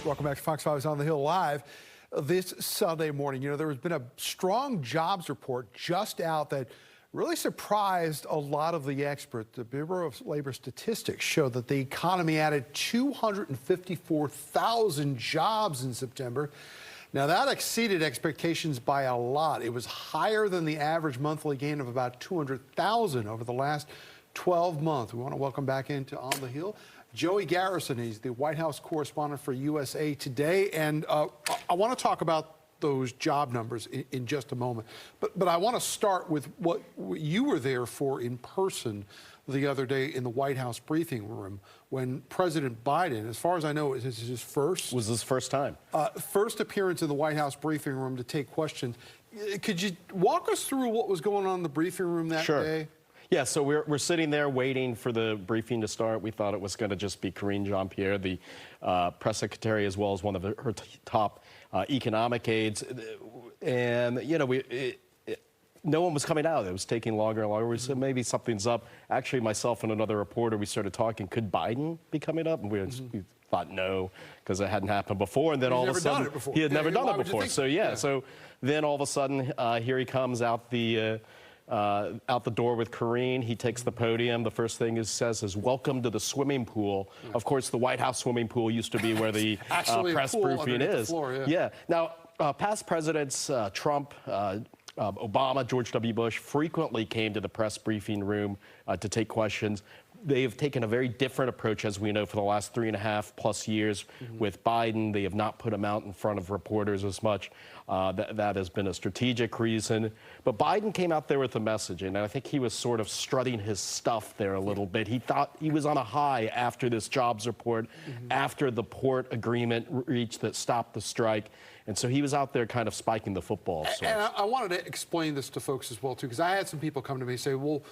Welcome back to Fox 5's On the Hill Live this Sunday morning. You know, there has been a strong jobs report just out that really surprised a lot of the experts. The Bureau of Labor Statistics showed that the economy added 254,000 jobs in September. Now, that exceeded expectations by a lot. It was higher than the average monthly gain of about 200,000 over the last 12 months. We want to welcome back into On the Hill Joey Garrison. He's the White House correspondent for USA Today. And I want to talk about those job numbers in just a moment. But I want to start with what you were there for in person the other day in the White House briefing room when President Biden, as far as I know, this is his first. Was his first time? First appearance in the White House briefing room to take questions. Could you walk us through what was going on in the briefing room that day? Yeah, so we're sitting there waiting for the briefing to start. We thought it was going to just be Karine Jean-Pierre, the press secretary, as well as one of her top economic aides. And, you know, no one was coming out. It was taking longer and longer. We said maybe something's up. Actually, myself and another reporter, we started talking, could Biden be coming up? And we thought no, because it hadn't happened before. And then all of a sudden, he had never done it before. So, so then all of a sudden, here he comes out the door with Karine. He takes the podium. The first thing he says is, "Welcome to the swimming pool." Of course, the White House swimming pool used to be where the press briefing is. Now, past presidents, Trump, Obama, George W. Bush, frequently came to the press briefing room to take questions. They have taken a very different approach, as we know, for the last 3.5+ years. With Biden, they have not put him out in front of reporters as much. That has been a strategic reason. But Biden came out there with a message, and I think he was sort of strutting his stuff there a little bit. He thought he was on a high after this jobs report, after the port agreement reached that stopped the strike. And so he was out there kind of spiking the football. And I wanted to explain this to folks as well, too, because I had some people come to me and say, well,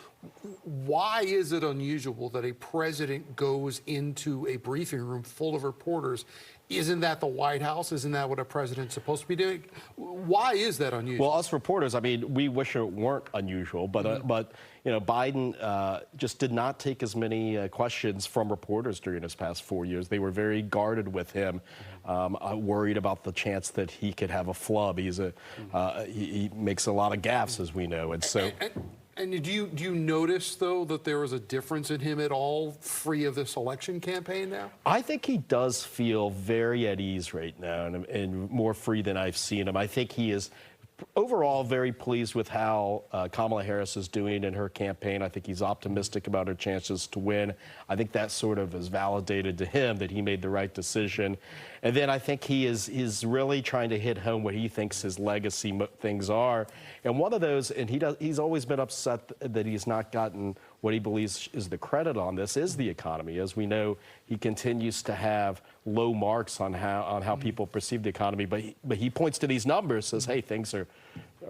why is it unusual that a president goes into a briefing room full of reporters? Isn't that the White House? Isn't that what a president's supposed to be doing? Why is that unusual? Well, us reporters, I mean, we wish it weren't unusual, but you know, Biden just did not take as many questions from reporters during his past 4 years. They were very guarded with him, worried about the chance that he could have a flub. He makes a lot of gaffes, as we know, and so. And do you notice, though, that there was a difference in him at all, free of this election campaign now? I think he does feel very at ease right now and more free than I've seen him. I think he is overall very pleased with how Kamala Harris is doing in her campaign. I think he's optimistic about her chances to win. I think that sort of is validated to him that he made the right decision. And then I think he is really trying to hit home what he thinks his legacy things are. And one of those, and he's always been upset that he's not gotten what he believes is the credit on this, is the economy. As we know, he continues to have low marks on how people perceive the economy, but he points to these numbers, says, hey, things are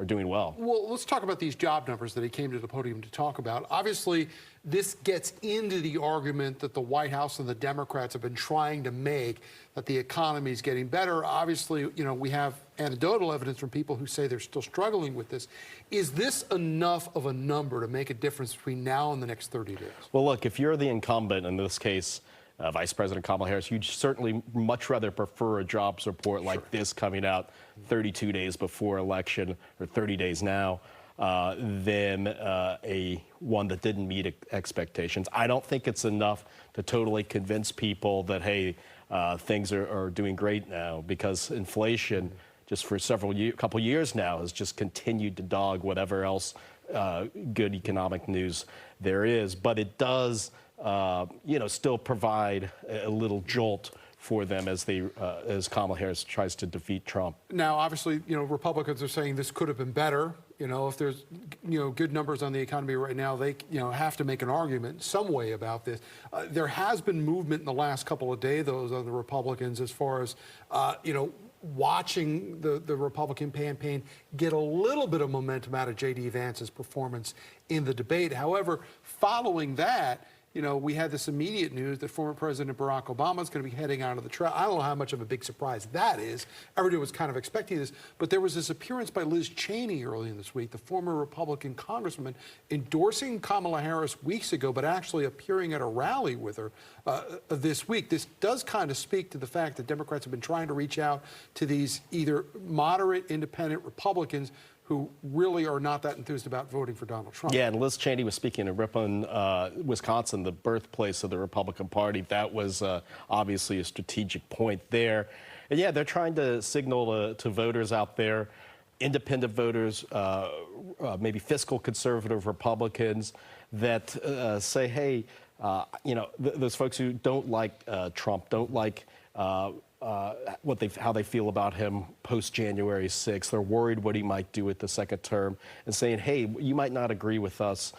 doing well. Well, let's talk about these job numbers that he came to the podium to talk about. Obviously, this gets into the argument that the White House and the Democrats have been trying to make, that the economy is getting better. Obviously, you know, we have anecdotal evidence from people who say they're still struggling with this. Is this enough of a number to make a difference between now and the next 30 days? Well, look, if you're the incumbent, in this case, Vice President Kamala Harris, you'd certainly much rather prefer a jobs report like this coming out 32 days before election, or 30 days now, than one that didn't meet expectations. I don't think it's enough to totally convince people that, hey, things are doing great now, because inflation, just for couple years now, has just continued to dog whatever else good economic news there is. But it does, you know, still provide a little jolt for them as Kamala Harris tries to defeat Trump. Now, obviously, you know, Republicans are saying this could have been better. You know, if there's, you know, good numbers on the economy right now, they, you know, have to make an argument some way about this. There has been movement in the last couple of days, those on the Republicans, as far as, you know, watching the Republican campaign get a little bit of momentum out of J.D. Vance's performance in the debate. However, following that, you know, we had this immediate news that former President Barack Obama is going to be heading out of the trail. I don't know how much of a big surprise that is. Everybody was kind of expecting this. But there was this appearance by Liz Cheney earlier this week, the former Republican congresswoman, endorsing Kamala Harris weeks ago, but actually appearing at a rally with her this week. This does kind of speak to the fact that Democrats have been trying to reach out to these either moderate independent Republicans who really are not that enthused about voting for Donald Trump. Yeah, and Liz Cheney was speaking in Ripon, Wisconsin, the birthplace of the Republican Party. That was obviously a strategic point there. And yeah, they're trying to signal to voters out there, independent voters, maybe fiscal conservative Republicans, that say, hey, you know, those folks who don't like Trump, don't like how they feel about him post January 6th. They're worried what he might do with the second term, and saying, hey, you might not agree with us,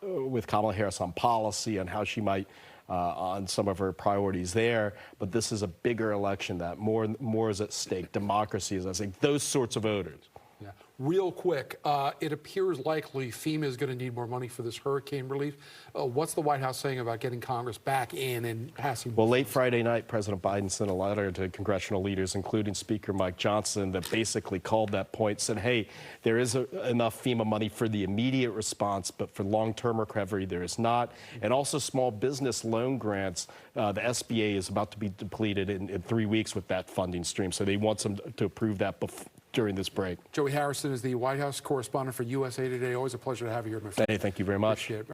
with Kamala Harris on policy, on how she might, on some of her priorities there, but this is a bigger election, that more is at stake. Democracy is at stake. Those sorts of voters. Yeah. Real quick, it appears likely FEMA is going to need more money for this hurricane relief. What's the White House saying about getting Congress back in and passing? Well, late Friday night, President Biden sent a letter to congressional leaders, including Speaker Mike Johnson, that basically called that point, said, hey, there is enough FEMA money for the immediate response, but for long-term recovery, there is not. And also small business loan grants. The SBA is about to be depleted in 3 weeks with that funding stream, so they want them to approve that during this break. Joey Harrison is the White House correspondent for USA Today. Always a pleasure to have you here, my friend. Hey, thank you very much. Appreciate it.